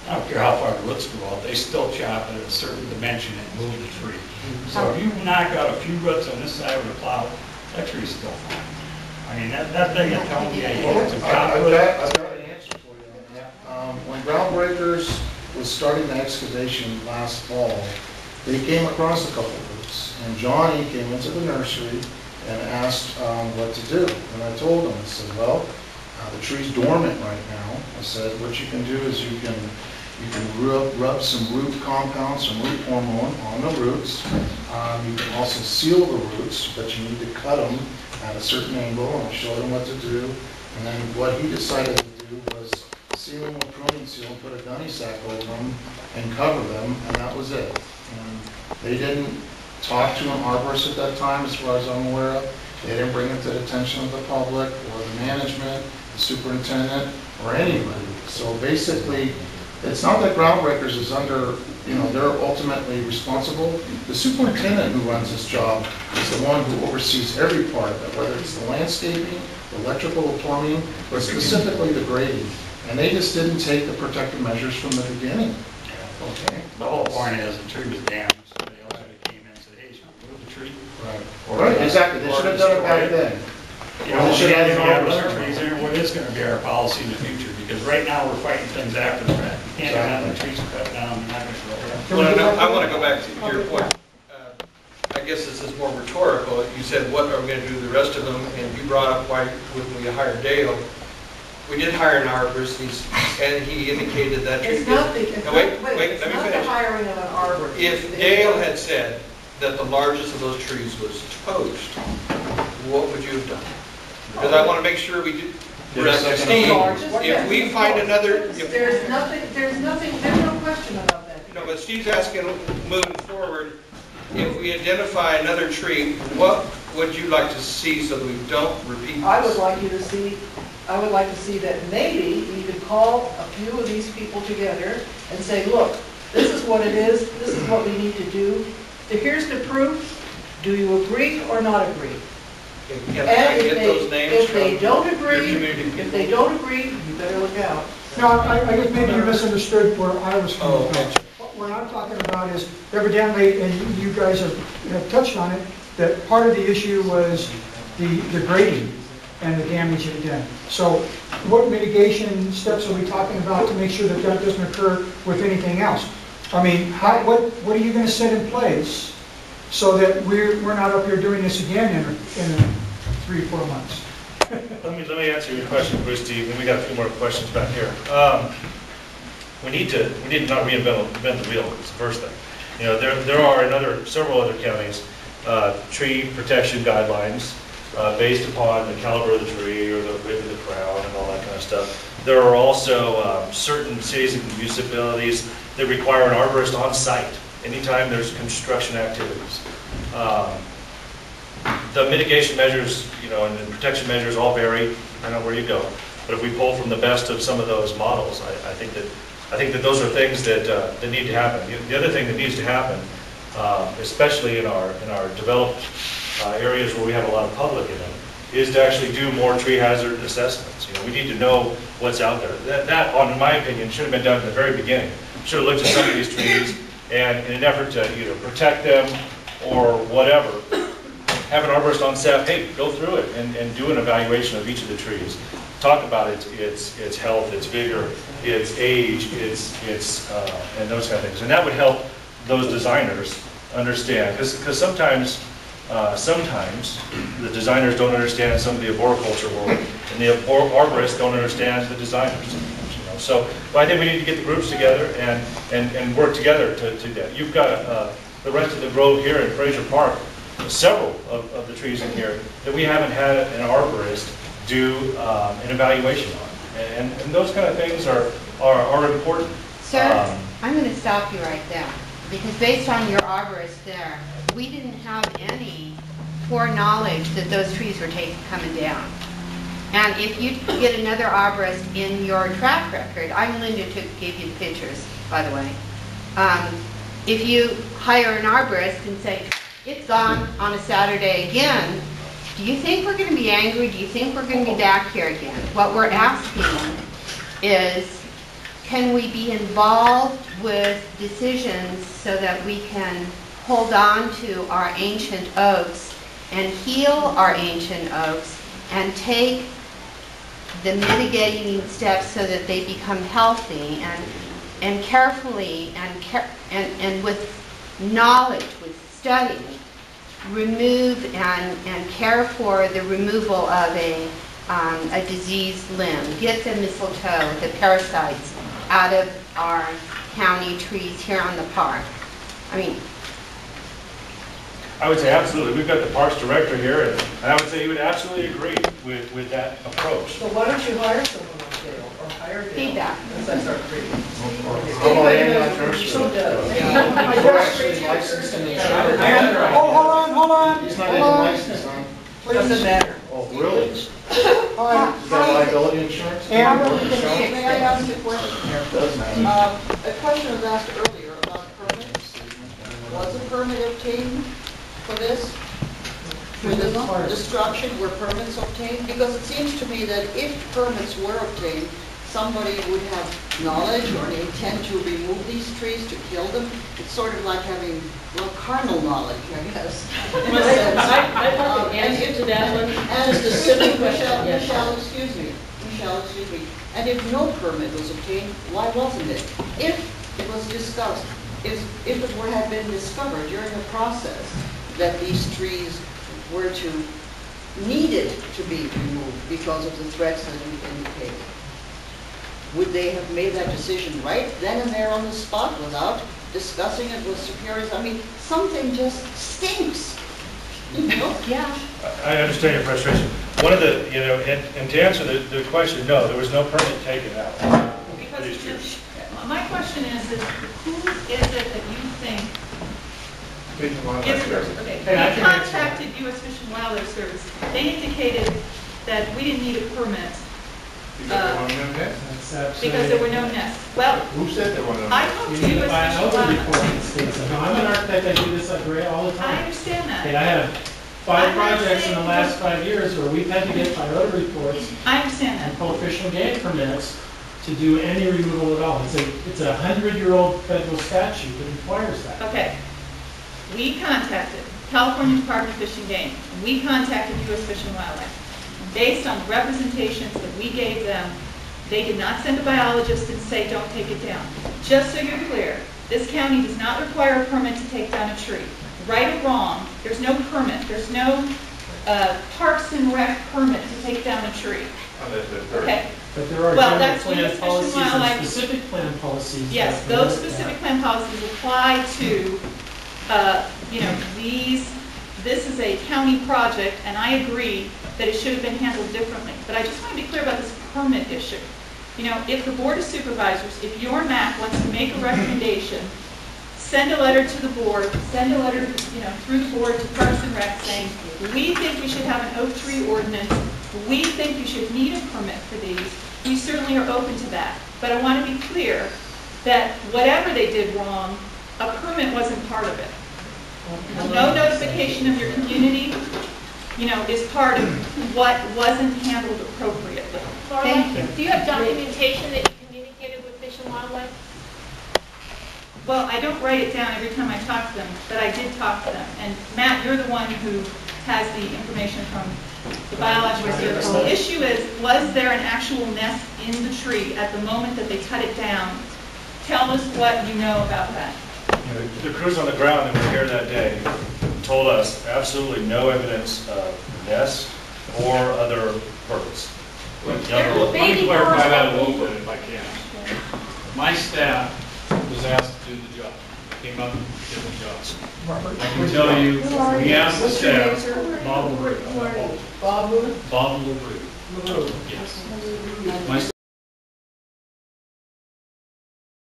I don't care how far the roots go out, they still chop it at a certain dimension and move the tree. So if you knock out a few roots on this side of the plow, that tree's still fine. I mean, that thing is telling me, hey, it's a chop I've wood. got an answer for you on that. When Groundbreakers was starting the excavation last fall, they came across a couple of roots, and Johnny came into the nursery and asked what to do. And I told him, I said, well, the tree's dormant right now. I said, what you can do is you can rub some root compound, some root hormone on the roots. You can also seal the roots, but you need to cut them at a certain angle, and I showed him what to do. And then what he decided to do was seal them with pruning seal and put a gunny sack over them and cover them, and that was it. And they didn't talk to an arborist at that time, as far as I'm aware of. They didn't bring it to the attention of the public or the management, the superintendent, or anybody. So basically, it's not that Groundbreakers is under, they're ultimately responsible. The superintendent who runs this job is the one who oversees every part of it, whether it's the landscaping, the electrical, the plumbing, but specifically the grading. And they just didn't take the protective measures from the beginning. Okay. The whole point is the tree was damaged, so they also came in and said, hey, should we move the tree? Right, exactly. They should have done it back then. You know, if we have other trees there, what is going to be our policy in the future? Because right now, we're fighting things after the fact. You can't have the trees cut down, you're not going to grow them. Well, I want to go back to your point. I guess this is more rhetorical. You said, what are we going to do with the rest of them? And you brought up why wouldn't we hire Dale? We did hire an arborist, and he indicated that tree. It's not the, wait, let me not finish. the hiring of an arborist. If Dale had said that the largest of those trees was toast, what would you have done? Because I want to make sure we do. Steve, if we find another, there's no question about that. No, but Steve's asking, moving forward, if we identify another tree, what would you like to see so that we don't repeat this? I would like to see that maybe you could call a few of these people together and say, look, this is what it is, this is what we need to do. So here's the proof. Do you agree or not agree? And if they don't agree, you better look out. No, I guess maybe you misunderstood where I was coming from. What I'm talking about is evidently, and you guys have touched on it, that part of the issue was the grading and the damage it did. So what mitigation steps are we talking about to make sure that that doesn't occur with anything else? I mean, what are you going to set in place so that we're not up here doing this again in 3 or 4 months? Let me answer your question, Bruce, Steve, and we got a few more questions back here. We need to not reinvent the wheel. It's the first thing. You know, there are in several other counties tree protection guidelines based upon the caliber of the tree or the width of the crown and all that kind of stuff. There are also certain cities and municipalities that require an arborist on site anytime there's construction activities. The mitigation measures, and the protection measures all vary depending on where you go. But if we pull from the best of some of those models, I think that those are things that need to happen. The other thing that needs to happen, especially in our developed areas where we have a lot of public in them, is to actually do more tree hazard assessments. We need to know what's out there. That, in my opinion, should have been done at the very beginning. Should have looked at some of these trees, and in an effort to either protect them or whatever, have an arborist on staff, hey, go through it and do an evaluation of each of the trees. Talk about its health, its vigor, its age, and those kind of things. And that would help those designers understand, because sometimes the designers don't understand some of the arboriculture world, and the arborists don't understand the designers sometimes. So I think we need to get the groups together and work together to do that. You've got the rest of the grove here in Fraser Park, several of the trees in here that we haven't had an arborist do an evaluation on. And those kind of things are important. Sir, I'm going to stop you right there. Because based on your arborist there, we didn't have any foreknowledge that those trees were coming down. And if you get another arborist in your track record, I'm Linda to give you the pictures, by the way. If you hire an arborist and say, it's gone on a Saturday again, do you think we're going to be angry? Do you think we're going to be back here again? What we're asking is, can we be involved with decisions so that we can hold on to our ancient oaks and heal our ancient oaks and take the mitigating steps so that they become healthy and carefully and with knowledge, with study, remove and care for the removal of a diseased limb, get the mistletoe, the parasites out of our county trees here on the park. I mean, I would say absolutely. We've got the Parks Director here, and I would say he would absolutely agree with that approach. So why don't you hire someone like Dale, or hire Dale? Feedback. That's our creed. How about Ann Nursery? So does. We're actually licensed in the Hold on. He's not even licensed, huh? Doesn't matter. Oh, really? All right. You got liability insurance? And- Work insurance? May I ask a question? It does matter. A question was asked earlier about permits. Was a permit obtained for this? For this destruction, were permits obtained? Because it seems to me that if permits were obtained, somebody would have knowledge or an intent to remove these trees, to kill them. It's sort of like having, well, carnal knowledge, I guess. I'd like an And answer if- to that one. And specific, Yes. Michelle, excuse me, and if no permit was obtained, why wasn't it? If it was discussed, if it had been discovered during the process that these trees were needed to be removed because of the threats that you indicated, would they have made that decision right then and there on the spot without discussing it with superiors? I mean, something just stinks, you know? Yeah. I understand your frustration. One of the, and to answer the question, no, there was no permit taken out for Because these trees. my question is who is it that you think is, okay, we contacted U.S. Fish and Wildlife Service. They indicated that we didn't need a permit because there were no nests. Well, Who said there were no? I talked You to need to U.S. buy Fish an and odor Wildlife. report in the States. I know, I'm an architect, I do this like Ray all the I time. understand Okay, that. I have 5 I'm not projects in the saying- last 5 years where we've had to get by odor reports I understand and that. pull fish and game permits to do any removal at all. It's a 100-year-old federal statute that requires that. Okay. We contacted California Department of Fish and Game. We contacted U.S. Fish and Wildlife. Based on the representations that we gave them, they did not send a biologist and say, don't take it down. Just so you're clear, this county does not require a permit to take down a tree. Right or wrong, there's no permit. There's no Parks and Rec permit to take down a tree. Okay? But there are Well, general that's plan U.S. Fish and policies and Wildlife. specific plan policies. Yes, that those promote that. specific plan policies apply to, this is a county project, and I agree that it should have been handled differently. But I just want to be clear about this permit issue. If the Board of Supervisors, if your MAC wants to make a recommendation, send a letter to the board, send a letter, through the board to Parks and Rec saying, we think we should have an oak tree ordinance, we think you should need a permit for these. We certainly are open to that. But I want to be clear that whatever they did wrong, a permit wasn't part of it. No notification of your community, is part of what wasn't handled appropriately. Thank you. Do you have documentation that you communicated with Fish and Wildlife? Well, I don't write it down every time I talk to them, but I did talk to them. And Matt, you're the one who has the information from the biological service. The issue is, was there an actual nest in the tree at the moment that they cut it down? Tell us what you know about that. The crews on the ground that were here that day told us absolutely no evidence of nests or other birds. Let me clarify that a little bit if I can. My staff was asked to do the job. Came up and did the job. I can tell you, we asked the staff, Bob LaRue. Bob, who? Bob LaRue. Yes. My